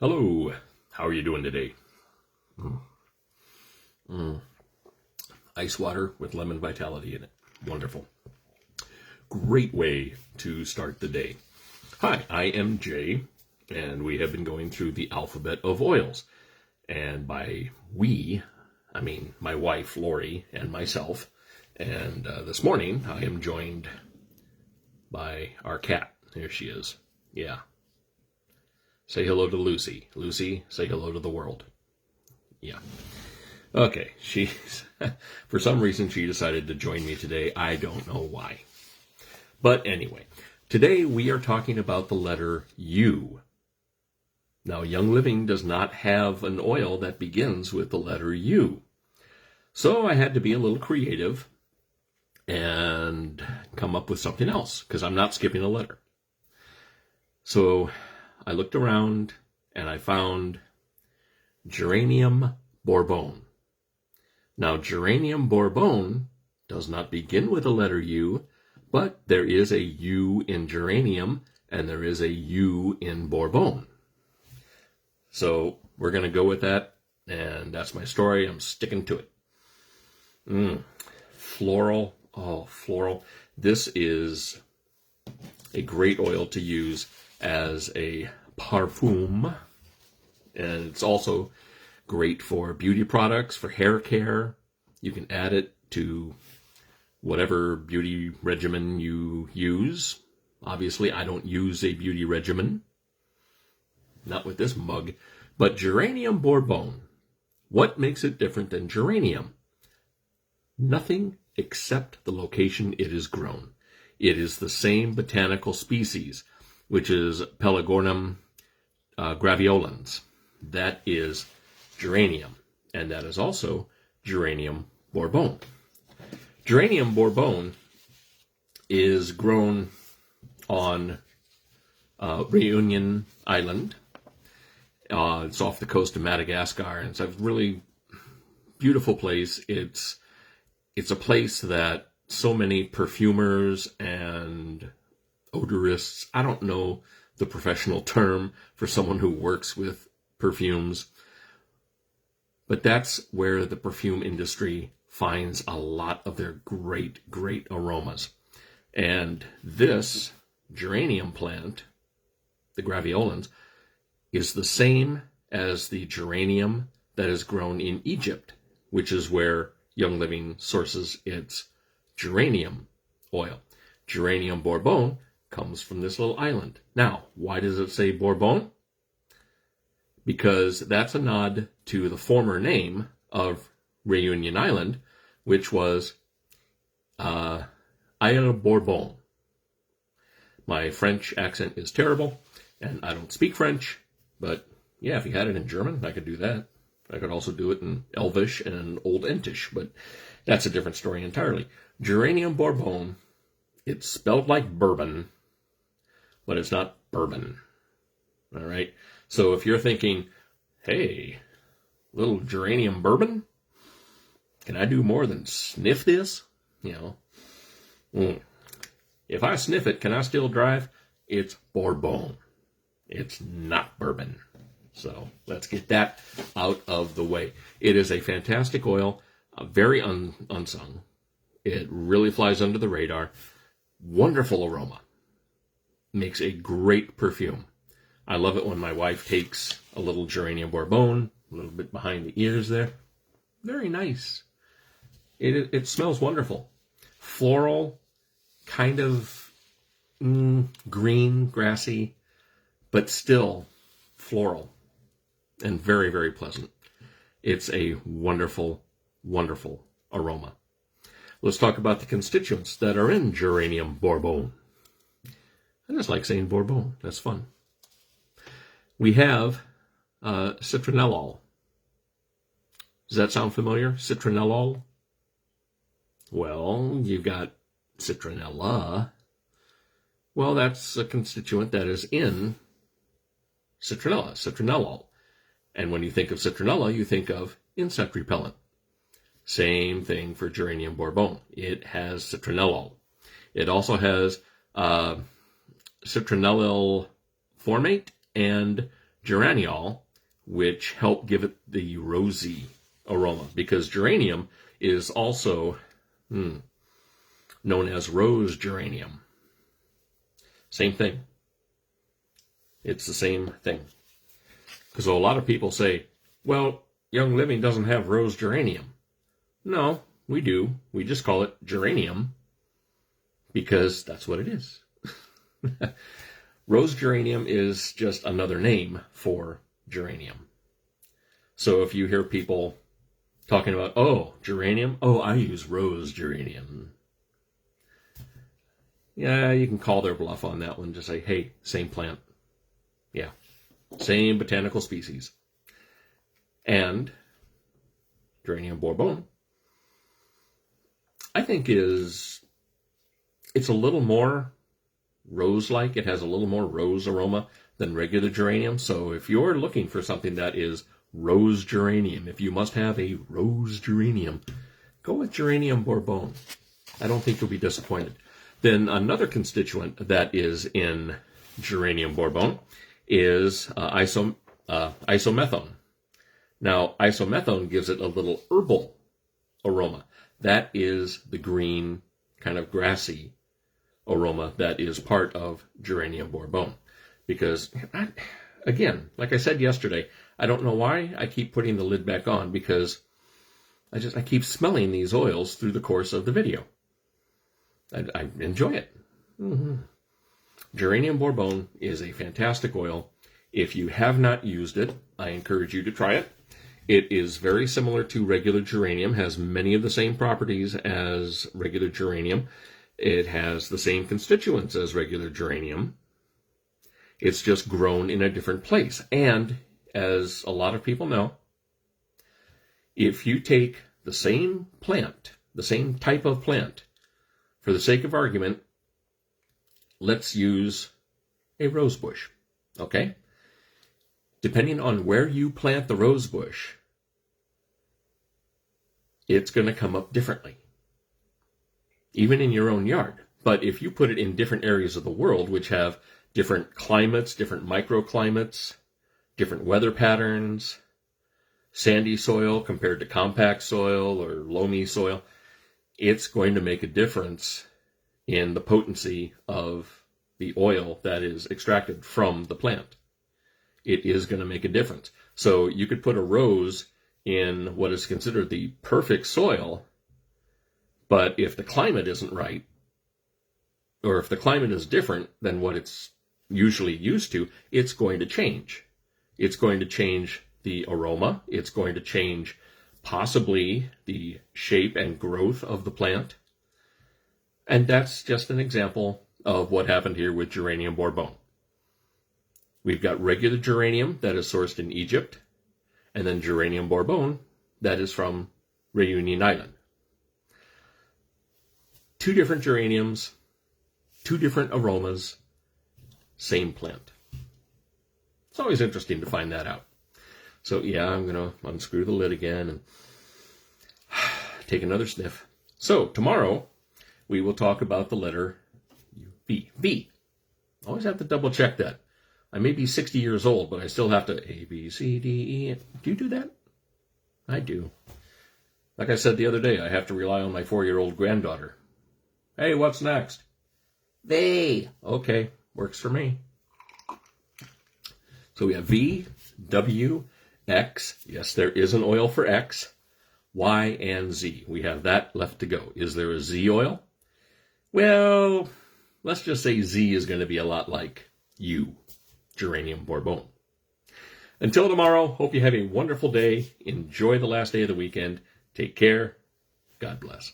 Hello, how are you doing today? Ice water with lemon vitality in it. Wonderful. Great way to start the day. Hi, I am Jay, and we have been going through the alphabet of oils. And by we, I mean my wife, Lori, and myself. And this morning, I am joined by our cat. There she is. Yeah. Say hello to Lucy. Lucy, say hello to the world. Yeah. Okay, for some reason, she decided to join me today. I don't know why. But anyway, today we are talking about the letter U. Now, Young Living does not have an oil that begins with the letter U. So I had to be a little creative and come up with something else, because I'm not skipping a letter. So I looked around and I found GeraniUm BoUrbon. Now, GeraniUm BoUrbon does not begin with the letter U, but there is a U in geranium and there is a U in BoUrbon. So we're going to go with that, and that's my story. I'm sticking to it. Floral. Oh, floral. This is a great oil to use as a parfum, and it's also great for beauty products, for hair care. You can add it to whatever beauty regimen you use. Obviously, I don't use a beauty regimen, not with this mug, but GeraniUm BoUrbon. What makes it different than geranium? Nothing except the location it is grown. It is the same botanical species, which is Pelargonium graveolens. That is geranium, and that is also GeraniUm BoUrbon. GeraniUm BoUrbon is grown on Reunion Island. It's off the coast of Madagascar, and it's a really beautiful place. It's a place that so many perfumers and odorists, I don't know the professional term for someone who works with perfumes, but that's where the perfume industry finds a lot of their great aromas. And this geranium plant, the graveolens, is the same as the geranium that is grown in Egypt, which is where Young Living sources its geranium oil. GeraniUm BoUrbon comes from this little island. Now, why does it say Bourbon? Because that's a nod to the former name of Reunion Island, which was Isle Bourbon. My French accent is terrible, and I don't speak French, but yeah, if you had it in German, I could do that. I could also do it in Elvish and Old Entish, but that's a different story entirely. GeraniUm BoUrbon, it's spelled like bourbon, but it's not bourbon. All right? So if you're thinking, hey, little geranium bourbon, can I do more than sniff this? If I sniff it, can I still drive? It's Bourbon. It's not bourbon. So let's get that out of the way. It is a fantastic oil, very unsung. It really flies under the radar. Wonderful aroma. Makes a great perfume. I love it when my wife takes a little GeraniUm BoUrbon, a little bit behind the ears there. Very nice. It smells wonderful. Floral, kind of green, grassy, but still floral and very pleasant. It's a wonderful aroma. Let's talk about the constituents that are in GeraniUm BoUrbon. I just like saying Bourbon. That's fun. We have citronellol. Does that sound familiar? Citronellol? Well, you've got citronella. Well, that's a constituent that is in citronellol. And when you think of citronella, you think of insect repellent. Same thing for GeraniUm BoUrbon. It has citronellol. It also has citronellyl formate and geraniol, which help give it the rosy aroma, because geranium is also known as rose geranium. Same thing. It's the same thing. Because a lot of people say, well, Young Living doesn't have rose geranium. No, we do. We just call it geranium because that's what it is. Rose geranium is just another name for geranium. So if you hear people talking about, oh, geranium, oh, I use rose geranium. Yeah, you can call their bluff on that one. Just say, hey, same plant. Yeah, same botanical species. And GeraniUm BoUrbon, I think it's a little more rose-like. It has a little more rose aroma than regular geranium. So if you're looking for something that is rose geranium, if you must have a rose geranium, go with GeraniUm BoUrbon. I don't think you'll be disappointed. Then another constituent that is in GeraniUm BoUrbon is isomethone. Now, isomethone gives it a little herbal aroma. That is the green, kind of grassy aroma that is part of GeraniUm BoUrbon. Because, again, like I said yesterday, I don't know why I keep putting the lid back on, because I keep smelling these oils through the course of the video. I enjoy it. GeraniUm BoUrbon is a fantastic oil. If you have not used it, I encourage you to try it. It is very similar to regular geranium, has many of the same properties as regular geranium. It has the same constituents as regular geranium. It's just grown in a different place. And as a lot of people know, if you take the same plant, the same type of plant, for the sake of argument, let's use a rose bush, okay? Depending on where you plant the rose bush, it's going to come up differently, even in your own yard. But if you put it in different areas of the world, which have different climates, different microclimates, different weather patterns, sandy soil compared to compact soil or loamy soil, it's going to make a difference in the potency of the oil that is extracted from the plant. It is going to make a difference. So you could put a rose in what is considered the perfect soil, but if the climate isn't right, or if the climate is different than what it's usually used to, it's going to change. It's going to change the aroma. It's going to change possibly the shape and growth of the plant. And that's just an example of what happened here with GeraniUm BoUrbon. We've got regular geranium that is sourced in Egypt, and then GeraniUm BoUrbon that is from Reunion Island. Two different geraniums, two different aromas, same plant. It's always interesting to find that out. So yeah, I'm going to unscrew the lid again and take another sniff. So tomorrow we will talk about the letter V. V. Always have to double check that. I may be 60 years old, but I still have to A, B, C, D, E. Do you do that? I do. Like I said the other day, I have to rely on my 4-year-old granddaughter. Hey, what's next? V. Okay, works for me. So we have V, W, X. Yes, there is an oil for X. Y, and Z. We have that left to go. Is there a Z oil? Well, let's just say Z is going to be a lot like U, GeraniUm BoUrbon. Until tomorrow, hope you have a wonderful day. Enjoy the last day of the weekend. Take care. God bless.